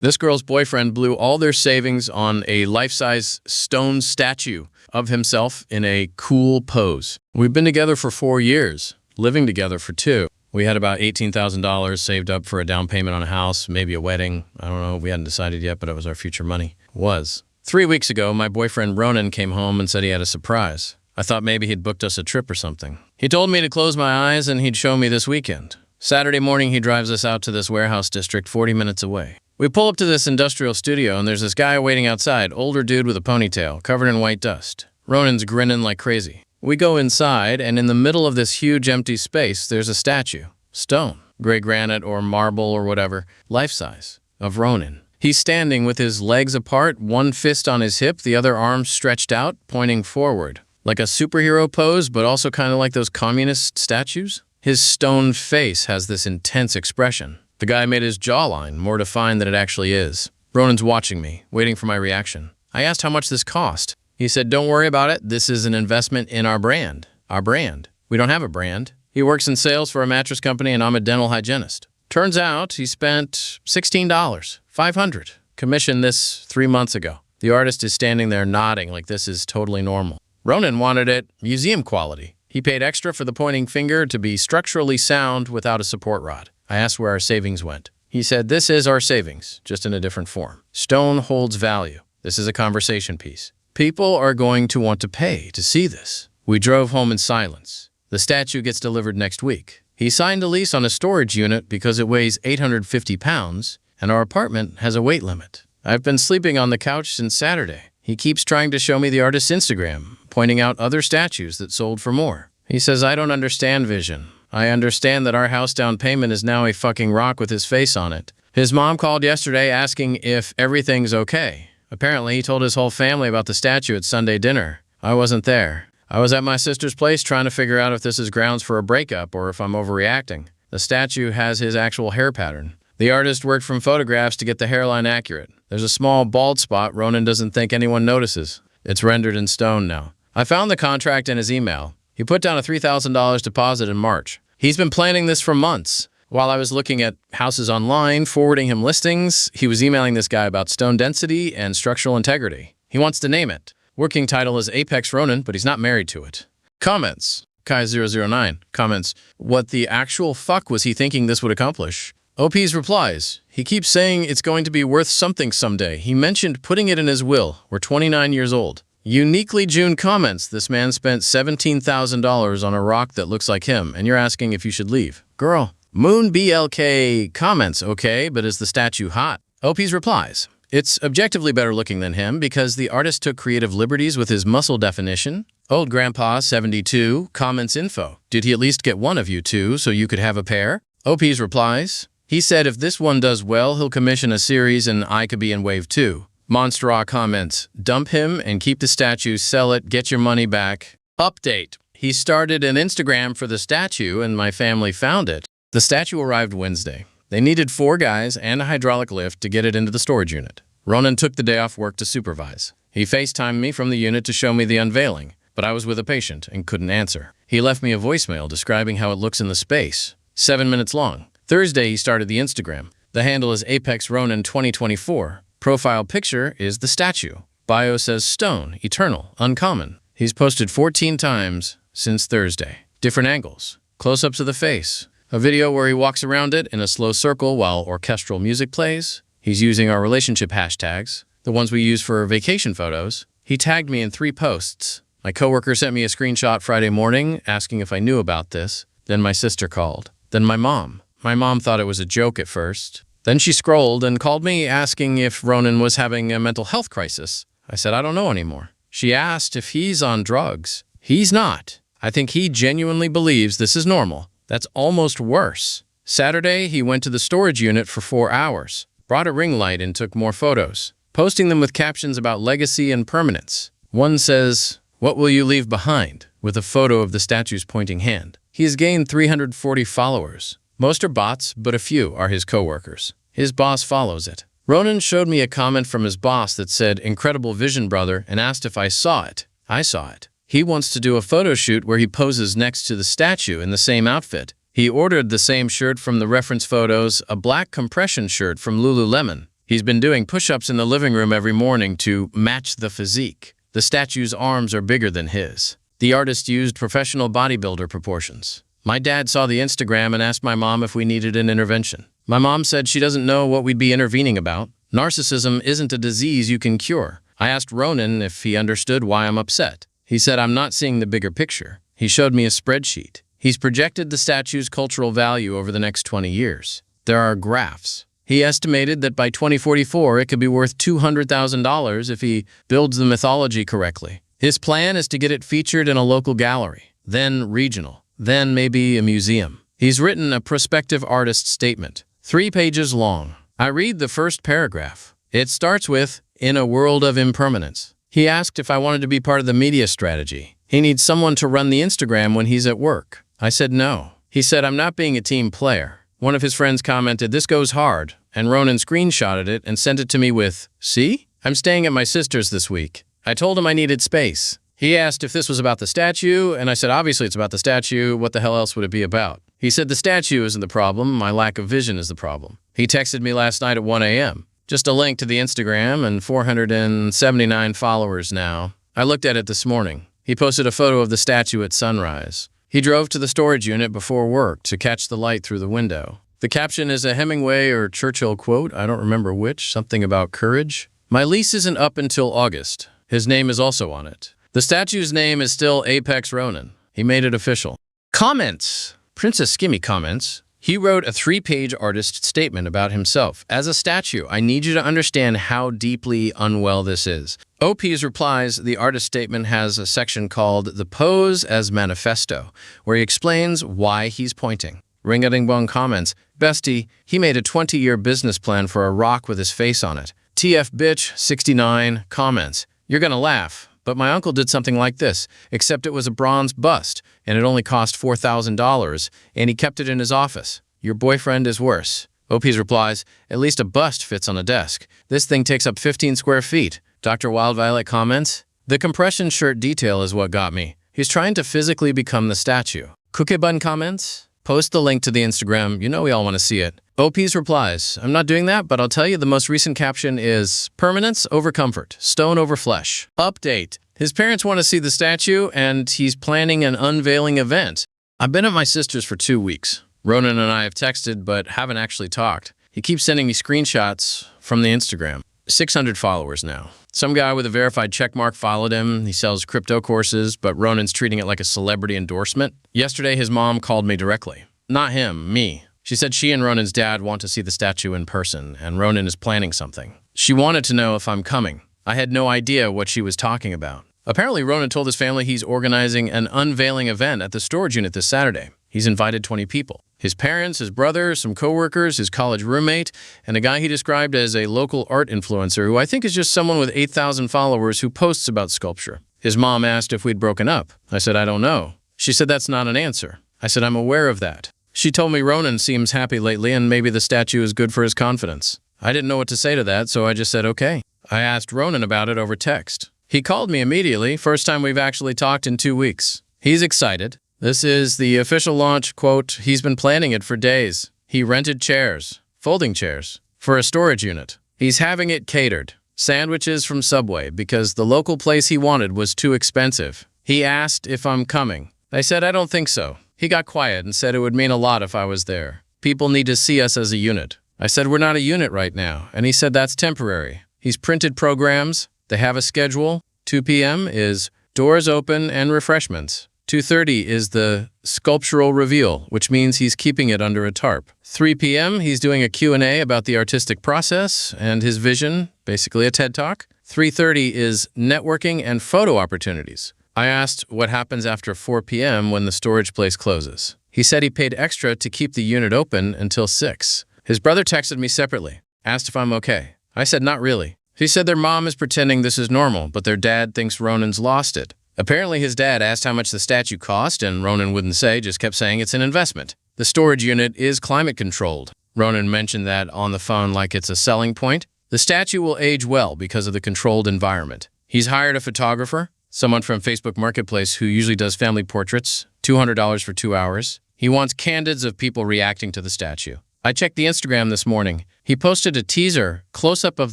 This girl's boyfriend blew all their savings on a life-size stone statue of himself in a cool pose. We've been together for 4 years, living together for 2. We had about $18,000 saved up for a down payment on a house, maybe a wedding. I don't know. We hadn't decided yet, but it was our future money. Was. 3 weeks ago, my boyfriend Ronan came home and said he had a surprise. I thought maybe he'd booked us a trip or something. He told me to close my eyes and he'd show me this weekend. Saturday morning, he drives us out to this warehouse district 40 minutes away. We pull up to this industrial studio and there's this guy waiting outside, older dude with a ponytail, covered in white dust. Ronan's grinning like crazy. We go inside and in the middle of this huge empty space, there's a statue. Stone, gray granite or marble or whatever, life-size, of Ronan. He's standing with his legs apart, one fist on his hip, the other arm stretched out, pointing forward. Like a superhero pose, but also kind of like those communist statues. His stone face has this intense expression. The guy made his jawline more defined than it actually is. Ronan's watching me, waiting for my reaction. I asked how much this cost. He said, "Don't worry about it. This is an investment in our brand." Our brand? We don't have a brand. He works in sales for a mattress company and I'm a dental hygienist. Turns out he spent $16, $500. Commissioned this 3 months ago. The artist is standing there nodding like this is totally normal. Ronan wanted it museum quality. He paid extra for the pointing finger to be structurally sound without a support rod. I asked where our savings went. He said, "This is our savings, just in a different form. Stone holds value. This is a conversation piece. People are going to want to pay to see this." We drove home in silence. The statue gets delivered next week. He signed a lease on a storage unit because it weighs 850 pounds, and our apartment has a weight limit. I've been sleeping on the couch since Saturday. He keeps trying to show me the artist's Instagram, pointing out other statues that sold for more. He says, "I don't understand vision. I understand that our house down payment is now a fucking rock with his face on it." His mom called yesterday asking if everything's okay. Apparently, he told his whole family about the statue at Sunday dinner. I wasn't there. I was at my sister's place trying to figure out if this is grounds for a breakup or if I'm overreacting. The statue has his actual hair pattern. The artist worked from photographs to get the hairline accurate. There's a small bald spot Ronan doesn't think anyone notices. It's rendered in stone now. I found the contract in his email. He put down a $3,000 deposit in March. He's been planning this for months. While I was looking at houses online, forwarding him listings, he was emailing this guy about stone density and structural integrity. He wants to name it. Working title is Apex Ronan, but he's not married to it. Comments. Kai009 comments, "What the actual fuck was he thinking this would accomplish?" OP's replies, "He keeps saying it's going to be worth something someday. He mentioned putting it in his will. We're 29 years old." Uniquely June comments, "This man spent $17,000 on a rock that looks like him, and you're asking if you should leave. Girl." Moon BLK comments, "Okay, but is the statue hot?" OP's replies, "It's objectively better looking than him because the artist took creative liberties with his muscle definition." Old Grandpa 72 comments info, "Did he at least get one of you two so you could have a pair?" OP's replies, "He said if this one does well, he'll commission a series and I could be in wave 2. Monstraw comments, "Dump him and keep the statue, sell it, get your money back." Update. He started an Instagram for the statue and my family found it. The statue arrived Wednesday. They needed 4 guys and a hydraulic lift to get it into the storage unit. Ronan took the day off work to supervise. He FaceTimed me from the unit to show me the unveiling, but I was with a patient and couldn't answer. He left me a voicemail describing how it looks in the space. 7 minutes long. Thursday, he started the Instagram. The handle is Apex Ronan 2024. Profile picture is the statue. Bio says stone, eternal, uncommon. He's posted 14 times since Thursday. Different angles. Close-ups of the face. A video where he walks around it in a slow circle while orchestral music plays. He's using our relationship hashtags, the ones we use for vacation photos. He tagged me in 3 posts. My coworker sent me a screenshot Friday morning asking if I knew about this. Then my sister called. Then my mom. My mom thought it was a joke at first. Then she scrolled and called me asking if Ronan was having a mental health crisis. I said, I don't know anymore. She asked if he's on drugs. He's not. I think he genuinely believes this is normal. That's almost worse. Saturday, he went to the storage unit for 4 hours, brought a ring light and took more photos, posting them with captions about legacy and permanence. One says, "What will you leave behind?" with a photo of the statue's pointing hand. He has gained 340 followers. Most are bots, but a few are his coworkers. His boss follows it. Ronan showed me a comment from his boss that said, "Incredible vision, brother," and asked if I saw it. I saw it. He wants to do a photo shoot where he poses next to the statue in the same outfit. He ordered the same shirt from the reference photos, a black compression shirt from Lululemon. He's been doing push-ups in the living room every morning to match the physique. The statue's arms are bigger than his. The artist used professional bodybuilder proportions. My dad saw the Instagram and asked my mom if we needed an intervention. My mom said she doesn't know what we'd be intervening about. Narcissism isn't a disease you can cure. I asked Ronan if he understood why I'm upset. He said I'm not seeing the bigger picture. He showed me a spreadsheet. He's projected the statue's cultural value over the next 20 years. There are graphs. He estimated that by 2044 it could be worth $200,000 if he builds the mythology correctly. His plan is to get it featured in a local gallery, then regional, then maybe a museum. He's written a prospective artist statement, 3 pages long. I read the first paragraph. It starts with, "In a world of impermanence." He asked if I wanted to be part of the media strategy. He needs someone to run the Instagram when he's at work. I said no. He said I'm not being a team player. One of his friends commented, "This goes hard," and Ronan screenshotted it and sent it to me with, "See? I'm staying at my sister's this week." I told him I needed space. He asked if this was about the statue, and I said obviously it's about the statue. What the hell else would it be about? He said the statue isn't the problem, my lack of vision is the problem. He texted me last night at 1 a.m. Just a link to the Instagram and 479 followers now. I looked at it this morning. He posted a photo of the statue at sunrise. He drove to the storage unit before work to catch the light through the window. The caption is a Hemingway or Churchill quote, I don't remember which, something about courage. My lease isn't up until August. His name is also on it. The statue's name is still Apex Ronan. He made it official. Comments. Princess Skimmy comments. He wrote a 3-page artist statement about himself. As a statue, I need you to understand how deeply unwell this is. OP's replies, the artist statement has a section called The Pose as Manifesto, where he explains why he's pointing. Ringadingbong comments, Bestie, he made a 20-year business plan for a rock with his face on it. TF Bitch 69 comments, you're gonna laugh, but my uncle did something like this, except it was a bronze bust, and it only cost $4,000, and he kept it in his office. Your boyfriend is worse. OP's replies, at least a bust fits on a desk. This thing takes up 15 square feet. Dr. Wildviolet comments, the compression shirt detail is what got me. He's trying to physically become the statue. Cookiebun comments, post the link to the Instagram, you know we all want to see it. OP's replies, I'm not doing that, but I'll tell you the most recent caption is permanence over comfort, stone over flesh. Update. His parents want to see the statue, and he's planning an unveiling event. I've been at my sister's for 2 weeks. Ronan and I have texted, but haven't actually talked. He keeps sending me screenshots from the Instagram. 600 followers now. Some guy with a verified checkmark followed him. He sells crypto courses, but Ronan's treating it like a celebrity endorsement. Yesterday, his mom called me directly. Not him, me. She said she and Ronan's dad want to see the statue in person, and Ronan is planning something. She wanted to know if I'm coming. I had no idea what she was talking about. Apparently, Ronan told his family he's organizing an unveiling event at the storage unit this Saturday. He's invited 20 people. His parents, his brother, some coworkers, his college roommate, and a guy he described as a local art influencer who I think is just someone with 8,000 followers who posts about sculpture. His mom asked if we'd broken up. I said, I don't know. She said that's not an answer. I said, I'm aware of that. She told me Ronan seems happy lately and maybe the statue is good for his confidence. I didn't know what to say to that, so I just said okay. I asked Ronan about it over text. He called me immediately, first time we've actually talked in 2 weeks. He's excited. This is the official launch, quote, he's been planning it for days. He rented chairs, folding chairs, for a storage unit. He's having it catered. Sandwiches from Subway because the local place he wanted was too expensive. He asked if I'm coming. I said I don't think so. He got quiet and said it would mean a lot if I was there. People need to see us as a unit. I said we're not a unit right now, and he said that's temporary. He's printed programs. They have a schedule. 2 p.m. is doors open and refreshments. 2:30 is the sculptural reveal, which means he's keeping it under a tarp. 3 p.m. he's doing a Q&A about the artistic process and his vision, basically a TED Talk. 3:30 is networking and photo opportunities. I asked what happens after 4 p.m. when the storage place closes. He said he paid extra to keep the unit open until 6. His brother texted me separately, asked if I'm okay. I said not really. He said their mom is pretending this is normal, but their dad thinks Ronan's lost it. Apparently his dad asked how much the statue cost, and Ronan wouldn't say, just kept saying it's an investment. The storage unit is climate controlled. Ronan mentioned that on the phone like it's a selling point. The statue will age well because of the controlled environment. He's hired a photographer, someone from Facebook Marketplace who usually does family portraits, $200 for 2 hours. He wants candids of people reacting to the statue. I checked the Instagram this morning. He posted a teaser, close-up of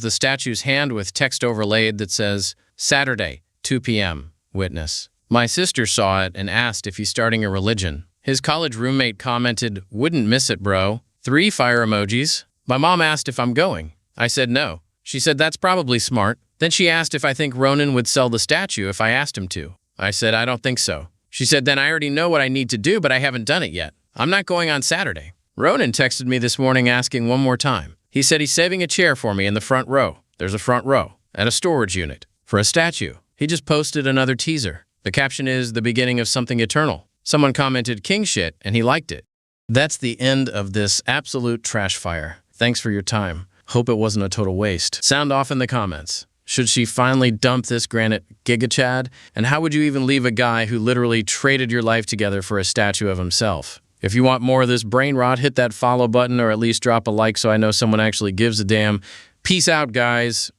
the statue's hand with text overlaid that says, Saturday, 2 p.m., witness. My sister saw it and asked if he's starting a religion. His college roommate commented, wouldn't miss it, bro. 3 fire emojis. My mom asked if I'm going. I said no. She said that's probably smart. Then she asked if I think Ronan would sell the statue if I asked him to. I said I don't think so. She said then I already know what I need to do, but I haven't done it yet. I'm not going on Saturday. Ronan texted me this morning asking one more time. He said he's saving a chair for me in the front row. There's a front row at a storage unit for a statue. He just posted another teaser. The caption is the beginning of something eternal. Someone commented king shit and he liked it. That's the end of this absolute trash fire. Thanks for your time. Hope it wasn't a total waste. Sound off in the comments. Should she finally dump this granite giga-chad? And how would you even leave a guy who literally traded your life together for a statue of himself? If you want more of this brain rot, hit that follow button or at least drop a like so I know someone actually gives a damn. Peace out, guys.